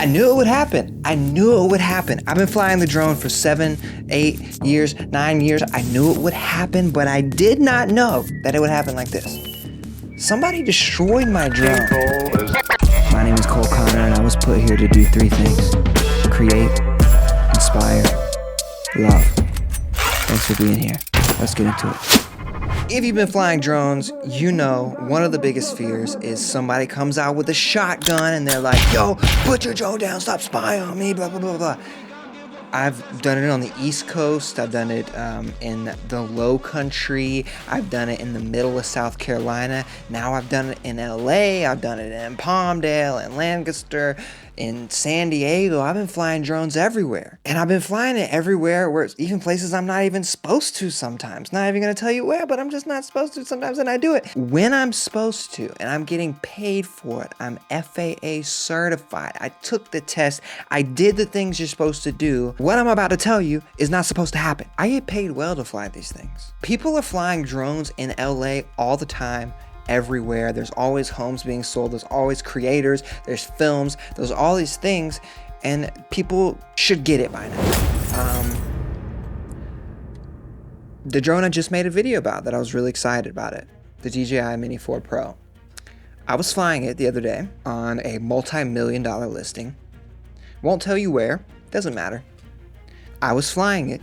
I knew it would happen. I knew it would happen. I've been flying the drone for 7, 8 years, 9 years. I knew it would happen, but I did not know that it would happen like this. Somebody destroyed my drone. My name is Cole Connor, and I was put here to do 3 things. Create, inspire, love. Thanks for being here. Let's get into it. If you've been flying drones, you know one of the biggest fears is somebody comes out with a shotgun and they're like, yo, put your drone down, stop spying on me, blah, blah, blah, blah. I've done it on the East Coast. I've done it in the Low Country. I've done it in the middle of South Carolina. Now I've done it in LA. I've done it in Palmdale and Lancaster, in San Diego. I've been flying drones everywhere. And I've been flying it everywhere, where it's even places I'm not even supposed to sometimes. Not even gonna tell you where, but I'm just not supposed to sometimes, and I do it. When I'm supposed to, and I'm getting paid for it, I'm FAA certified. I took the test. I did the things you're supposed to do. What I'm about to tell you is not supposed to happen. I get paid well to fly these things. People are flying drones in LA all the time, everywhere. There's always homes being sold. There's always creators. There's films. There's all these things, and people should get it by now. The drone I just made a video about that I was really excited about it, the DJI Mini 4 Pro. I was flying it the other day on a multi-million-dollar listing. Won't tell you where. Doesn't matter. I was flying it.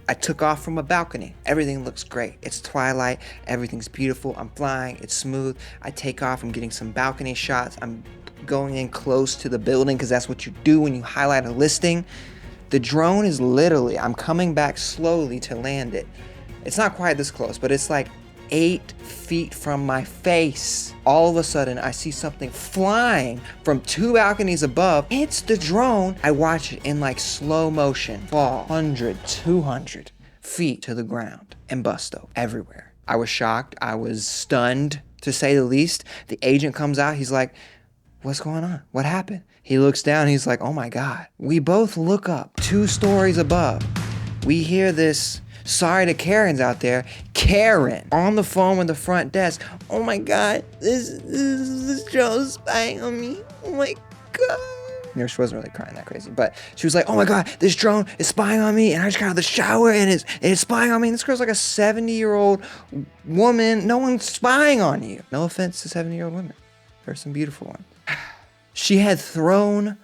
I took off from a balcony. Everything looks great. It's twilight. Everything's beautiful. I'm flying. It's smooth. I take off. I'm getting some balcony shots. I'm going in close to the building because that's what you do when you highlight a listing. The drone is literally, I'm coming back slowly to land it. It's not quite this close, but it's like 8 feet from my face. All of a sudden, I see something flying from 2 balconies above. Hits the drone. I watch it in like slow motion fall 100, 200 feet to the ground and bust up everywhere. I was shocked. I was stunned, to say the least. The agent comes out. He's like, what's going on? What happened? He looks down. He's like, oh my God. We both look up 2 stories above. We hear this. Sorry to Karens out there. Karen on the phone with the front desk. Oh my God, this drone's spying on me. Oh my God. You know, she wasn't really crying that crazy, but she was like, oh my God, this drone is spying on me, and I just got out of the shower and it's spying on me. And this girl's like a 70-year-old woman. No one's spying on you. No offense to 70-year-old women. There's some beautiful ones. She had thrown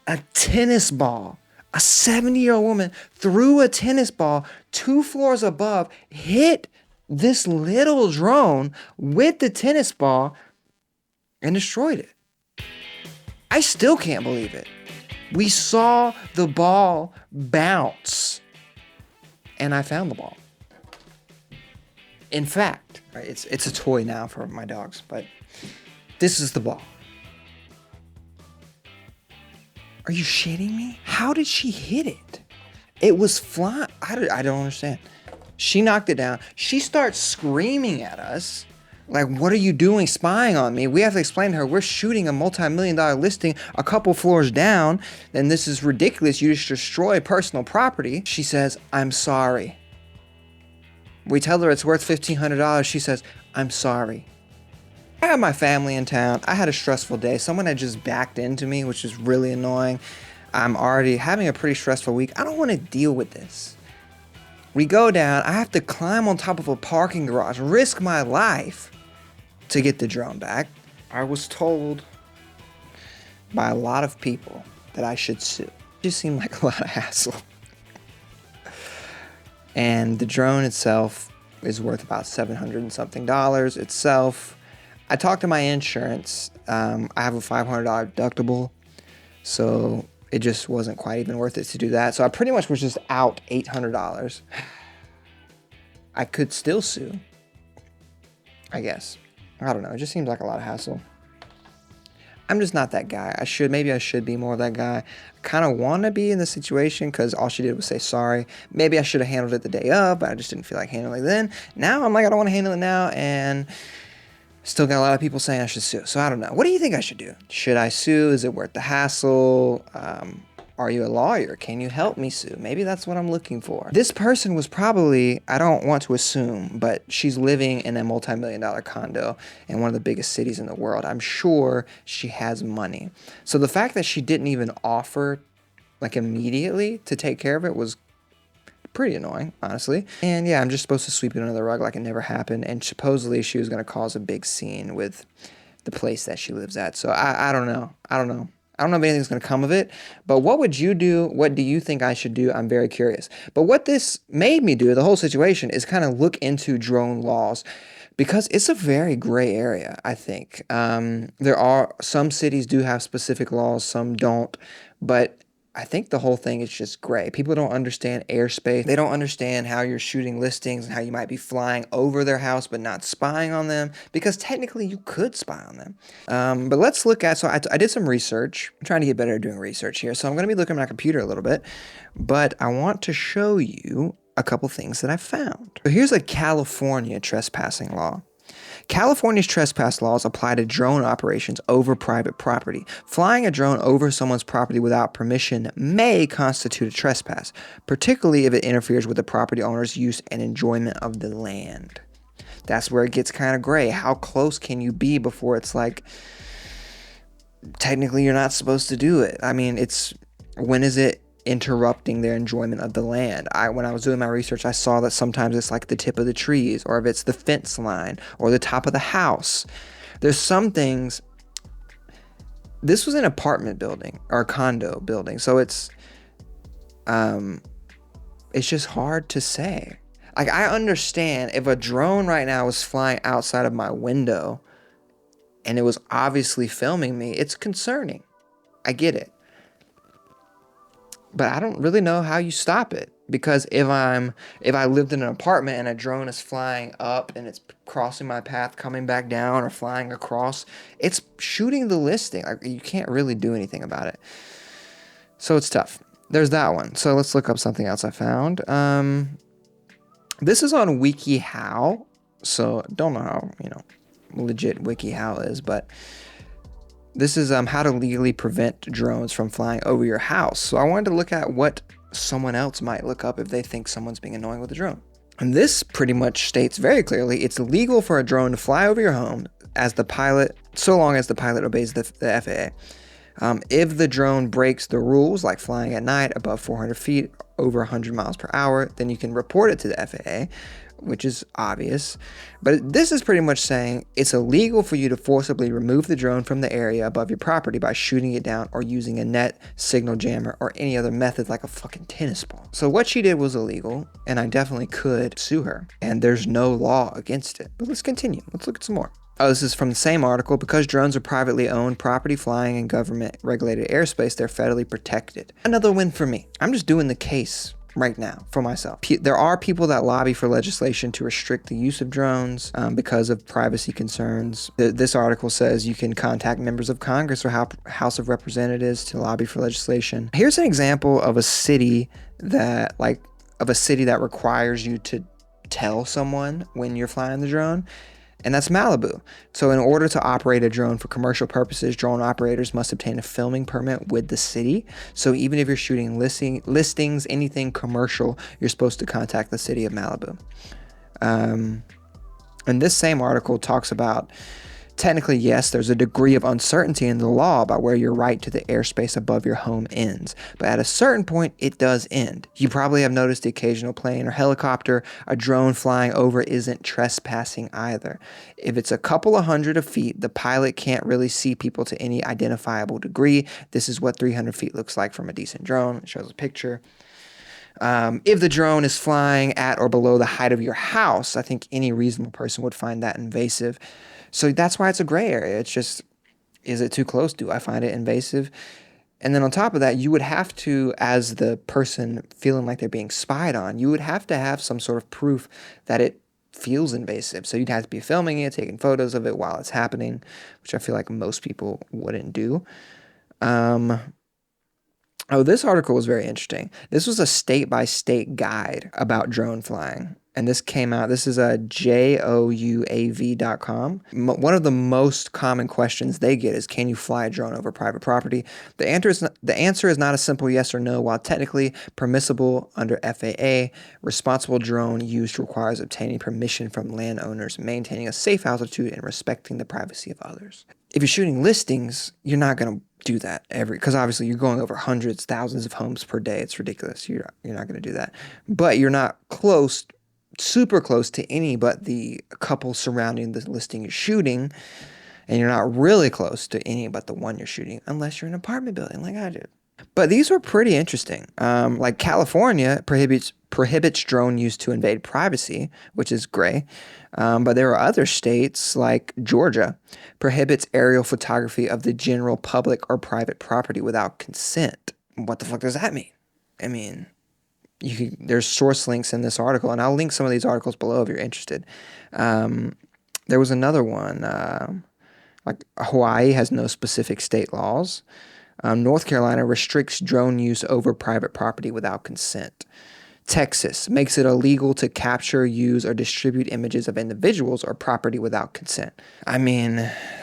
a tennis ball. A 70-year-old woman threw a tennis ball 2 floors above, hit this little drone with the tennis ball, and destroyed it. I still can't believe it. We saw the ball bounce, and I found the ball. In fact, it's a toy now for my dogs, but this is the ball. Are you shitting me? How did she hit it? It was flying. I don't understand. She knocked it down. She starts screaming at us. Like, what are you doing spying on me? We have to explain to her, we're shooting a multi-million-dollar listing a couple floors down. And this is ridiculous. You just destroy personal property. She says, I'm sorry. We tell her it's worth $1,500. She says, I'm sorry. I had my family in town. I had a stressful day. Someone had just backed into me, which is really annoying. I'm already having a pretty stressful week. I don't want to deal with this. We go down. I have to climb on top of a parking garage, risk my life to get the drone back. I was told by a lot of people that I should sue. It just seemed like a lot of hassle. And the drone itself is worth about $700 and something itself. I talked to my insurance. I have a $500 deductible, so it just wasn't quite even worth it to do that. So I pretty much was just out $800. I could still sue, I guess. I don't know. It just seems like a lot of hassle. I'm just not that guy. Maybe I should be more of that guy. I kind of want to be in the situation because all she did was say sorry. Maybe I should have handled it the day of, but I just didn't feel like handling it then. Now I'm like, I don't want to handle it now, and still got a lot of people saying I should sue. So I don't know. What do you think I should do? Should I sue? Is it worth the hassle? Are you a lawyer? Can you help me sue? Maybe that's what I'm looking for. This person was probably, I don't want to assume, but she's living in a multi-million-dollar condo in one of the biggest cities in the world. I'm sure she has money. So the fact that she didn't even offer like immediately to take care of it was pretty annoying, honestly. And yeah, I'm just supposed to sweep it under the rug like it never happened. And supposedly she was going to cause a big scene with the place that she lives at. So I don't know. I don't know if anything's going to come of it. But what would you do? What do you think I should do? I'm very curious. But what this made me do, the whole situation, is kind of look into drone laws, because it's a very gray area, I think. There are some cities do have specific laws, some don't. But I think the whole thing is just gray. People don't understand airspace. They don't understand how you're shooting listings and how you might be flying over their house but not spying on them, because technically you could spy on them. But let's look at, so I did some research. I'm trying to get better at doing research here. So I'm going to be looking at my computer a little bit, but I want to show you a couple things that I found. So here's a California trespassing law. California's trespass laws apply to drone operations over private property. Flying a drone over someone's property without permission may constitute a trespass, particularly if it interferes with the property owner's use and enjoyment of the land. That's where it gets kind of gray. How close can you be before it's like, technically you're not supposed to do it? I mean, when is it interrupting their enjoyment of the land? When I was doing my research, I saw that sometimes it's like the tip of the trees, or if it's the fence line or the top of the house. There's some things. This was an apartment building or a condo building, so it's just hard to say. Like, I understand if a drone right now was flying outside of my window and it was obviously filming me, it's concerning. I get it. But I don't really know how you stop it, because if I lived in an apartment and a drone is flying up and it's crossing my path, coming back down, or flying across, it's shooting the listing. Like, you can't really do anything about it. So it's tough. There's that one. So let's look up something else I found. This is on WikiHow. So don't know how, legit WikiHow is, but this is how to legally prevent drones from flying over your house. So I wanted to look at what someone else might look up if they think someone's being annoying with a drone. And this pretty much states very clearly, it's illegal for a drone to fly over your home so long as the pilot obeys the FAA. If the drone breaks the rules, like flying at night above 400 feet, over 100 miles per hour, then you can report it to the FAA, which is obvious. But this is pretty much saying it's illegal for you to forcibly remove the drone from the area above your property by shooting it down or using a net, signal jammer, or any other method like a fucking tennis ball. So what she did was illegal, and I definitely could sue her, and there's no law against it. But let's continue. Let's look at some more. Oh, this is from the same article. Because drones are privately owned property flying in government-regulated airspace, they're federally protected. Another win for me. I'm just doing the case right now for myself. There are people that lobby for legislation to restrict the use of drones because of privacy concerns. This article says you can contact members of Congress or House of Representatives to lobby for legislation. Here's an example of a city that requires you to tell someone when you're flying the drone. And that's Malibu. So in order to operate a drone for commercial purposes, drone operators must obtain a filming permit with the city. So even if you're shooting listings, anything commercial, you're supposed to contact the city of Malibu. And this same article talks about, technically, yes, there's a degree of uncertainty in the law about where your right to the airspace above your home ends. But at a certain point, it does end. You probably have noticed the occasional plane or helicopter, a drone flying over isn't trespassing either. If it's a couple of hundred of feet, the pilot can't really see people to any identifiable degree. This is what 300 feet looks like from a decent drone. It shows a picture. If the drone is flying at or below the height of your house, I think any reasonable person would find that invasive. So that's why it's a gray area. It's just, is it too close? Do I find it invasive? And then on top of that, you would have to, as the person feeling like they're being spied on, you would have to have some sort of proof that it feels invasive. So you'd have to be filming it, taking photos of it while it's happening, which I feel like most people wouldn't do. This article was very interesting. This was a state-by-state guide about drone flying. and this came out, this is a jouav.com. One of the most common questions they get is, can you fly a drone over private property? The answer is not a simple yes or no. While technically permissible under FAA, responsible drone use requires obtaining permission from landowners, maintaining a safe altitude, and respecting the privacy of others. If you're shooting listings, you're not going to do that because obviously you're going over hundreds, thousands of homes per day. It's ridiculous. You're not going to do that. But you're not super close to any but the couple surrounding the listing you're shooting, and you're not really close to any but the one you're shooting, unless you're in an apartment building like I do. But these were pretty interesting. Like California prohibits drone use to invade privacy, which is gray. But there are other states like Georgia prohibits aerial photography of the general public or private property without consent. What the fuck does that mean? I mean, there's source links in this article, and I'll link some of these articles below if you're interested. There was another one, like Hawaii has no specific state laws. North Carolina restricts drone use over private property without consent. Texas makes it illegal to capture, use, or distribute images of individuals or property without consent. I mean,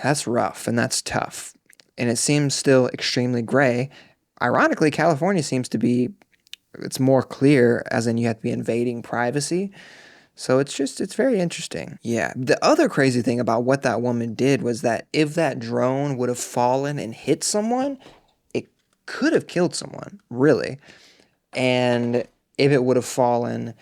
that's rough and that's tough. And it seems still extremely gray. Ironically, California seems to be, it's more clear, as in you have to be invading privacy. So it's very interesting. Yeah. The other crazy thing about what that woman did was that if that drone would have fallen and hit someone, it could have killed someone, really. And if it would have fallen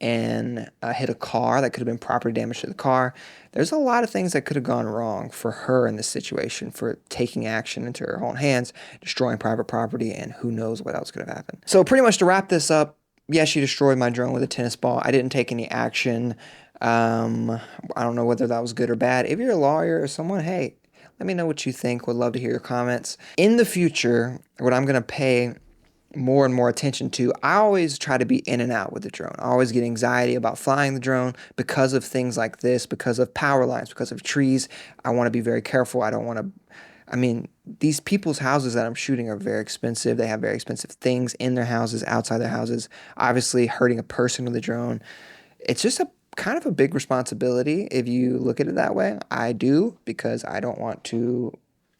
and hit a car, that could have been property damage to the car. There's a lot of things that could have gone wrong for her in this situation, for taking action into her own hands, destroying private property, and who knows what else could have happened. So pretty much to wrap this up, yes, she destroyed my drone with a tennis ball. I didn't take any action. I don't know whether that was good or bad. If you're a lawyer or someone, hey, let me know what you think. Would love to hear your comments. In the future, what I'm going to pay more and more attention to, I always try to be in and out with the drone. I always get anxiety about flying the drone because of things like this, because of power lines, because of trees. I want to be very careful. I don't want to, I mean, these people's houses that I'm shooting are very expensive. They have very expensive things in their houses, outside their houses. Obviously, hurting a person with a drone, it's just a kind of a big responsibility if you look at it that way. I do, because I don't want to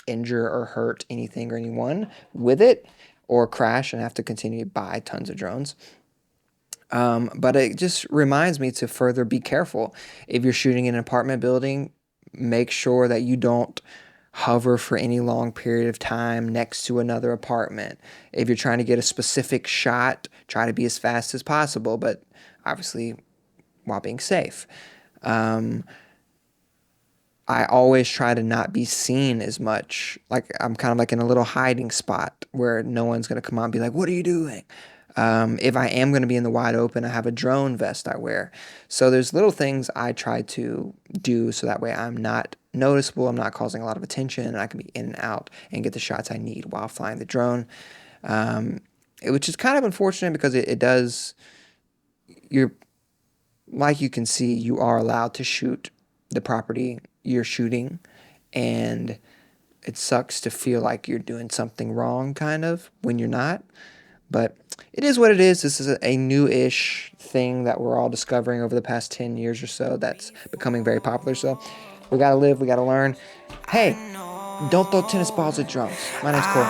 injure or hurt anything or anyone with it, or crash and have to continue to buy tons of drones. But it just reminds me to further be careful. If you're shooting in an apartment building, make sure that you don't hover for any long period of time next to another apartment. If you're trying to get a specific shot, try to be as fast as possible, but obviously while being safe. I always try to not be seen as much. Like, I'm kind of like in a little hiding spot where no one's going to come out and be like, what are you doing? If I am going to be in the wide open, I have a drone vest I wear. So there's little things I try to do so that way I'm not noticeable, I'm not causing a lot of attention, and I can be in and out and get the shots I need while flying the drone. Which is kind of unfortunate because it does, like you can see, you are allowed to shoot the property you're shooting, and it sucks to feel like you're doing something wrong kind of when you're not, but it is what it is. This is a new-ish thing that we're all discovering over the past 10 years or so that's becoming very popular. So we gotta live, we gotta learn. Hey, don't throw tennis balls at drones. My name's Cole.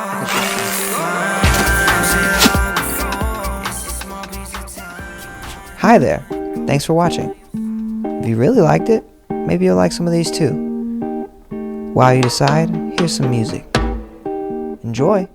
Hi there, thanks for watching. If you really liked it, maybe you'll like some of these too. While you decide, here's some music. Enjoy!